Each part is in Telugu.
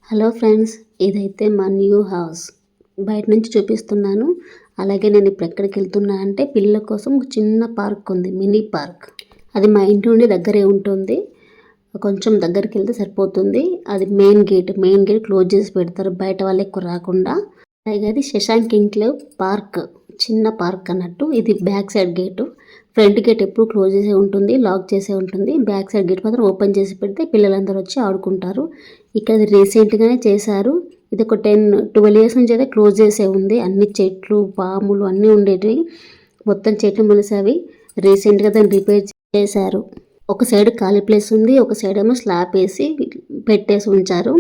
హలో ఫ్రెండ్స్, ఇదైతే మా న్యూ హౌస్ బయట నుంచి చూపిస్తున్నాను. అలాగే నేను ఇప్పుడు ఎక్కడికి వెళ్తున్నా అంటే పిల్లల కోసం ఒక చిన్న పార్క్ ఉంది, మినీ పార్క్. అది మా ఇంటి నుండి దగ్గరే ఉంటుంది. కొంచెం దగ్గరికి వెళ్తే సరిపోతుంది. అది మెయిన్ గేట్ క్లోజ్ చేసి పెడతారు, బయట వాళ్ళు ఎక్కువ రాకుండా. అలాగే అది శశాంక్ ఇంక్లేవ్ పార్క్, చిన్న పార్క్ అన్నట్టు. ఇది back side gate. Front gate ఎప్పుడు క్లోజ్ చేసే ఉంటుంది, లాక్ చేసే ఉంటుంది. బ్యాక్ సైడ్ గేట్ మాత్రం ఓపెన్ చేసి పెడితే పిల్లలందరూ వచ్చి ఆడుకుంటారు. ఇక్కడ రీసెంట్గానే చేశారు. ఇది ఒక 10-12 ఇయర్స్ నుంచి అయితే క్లోజ్ చేసే ఉంది. అన్ని చెట్లు, పాములు అన్నీ ఉండేటివి. మొత్తం చెట్లు మొలిసేవి. రీసెంట్గా దాన్ని రిపేర్ చేశారు. ఒక సైడ్ ఖాళీ ప్లేస్ ఉంది, ఒక సైడ్ ఏమో స్లాబ్ వేసి పెట్టేసి ఉంచారు.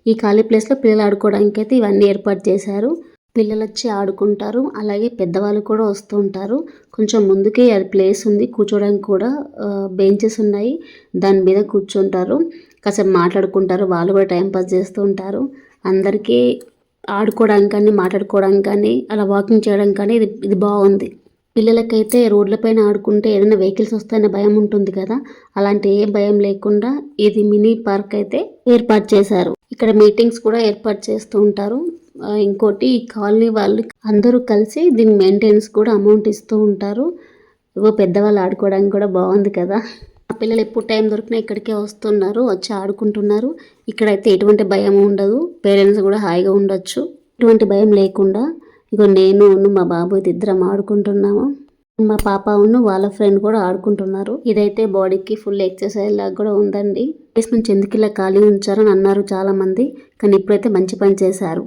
ఈ ఖాళీ ప్లేస్లో పిల్లలు ఆడుకోవడానికి అయితే ఇవన్నీ ఏర్పాటు చేశారు. పిల్లలు వచ్చి ఆడుకుంటారు. అలాగే పెద్దవాళ్ళు కూడా వస్తూ ఉంటారు. కొంచెం ముందుకే అది ప్లేస్ ఉంది, కూర్చోడానికి కూడా బెంచెస్ ఉన్నాయి. దాని మీద కూర్చుంటారు, కాసేపు మాట్లాడుకుంటారు. వాళ్ళు కూడా టైంపాస్ చేస్తూ ఉంటారు. అందరికీ ఆడుకోవడానికి కానీ, మాట్లాడుకోవడానికి కానీ, అలా వాకింగ్ చేయడానికి కానీ ఇది బాగుంది. పిల్లలకైతే రోడ్లపైన ఆడుకుంటే ఏదైనా వెహికల్స్ వస్తాయన్న భయం ఉంటుంది కదా, అలాంటి ఏ భయం లేకుండా ఇది మినీ పార్క్ అయితే ఏర్పాటు చేశారు. ఇక్కడ మీటింగ్స్ కూడా ఏర్పాటు చేస్తూ ఉంటారు. ఇంకోటి ఈ కాలనీ వాళ్ళు అందరూ కలిసి దీని మెయింటెనెన్స్ కూడా అమౌంట్ ఇస్తూ ఉంటారు. పెద్దవాళ్ళు ఆడుకోవడానికి కూడా బాగుంది కదా. ఆ పిల్లలు ఎప్పుడు టైం దొరికినా ఇక్కడికే వస్తున్నారు, వచ్చి ఆడుకుంటున్నారు. ఇక్కడైతే ఎటువంటి భయం ఉండదు, పేరెంట్స్ కూడా హాయిగా ఉండొచ్చు, ఎటువంటి భయం లేకుండా. ఇగో నేను మా బాబు ఇద్దరం ఆడుకుంటున్నాము. మా పాప వాళ్ళ ఫ్రెండ్ కూడా ఆడుకుంటున్నారు. ఇదైతే బాడీకి ఫుల్ ఎక్సర్సైజ్ లాగా కూడా ఉందండి. ప్లేస్ నుంచి ఎందుకు ఇలా ఖాళీ ఉంచారని అన్నారు చాలా మంది, కానీ ఇప్పుడైతే మంచి పని చేశారు.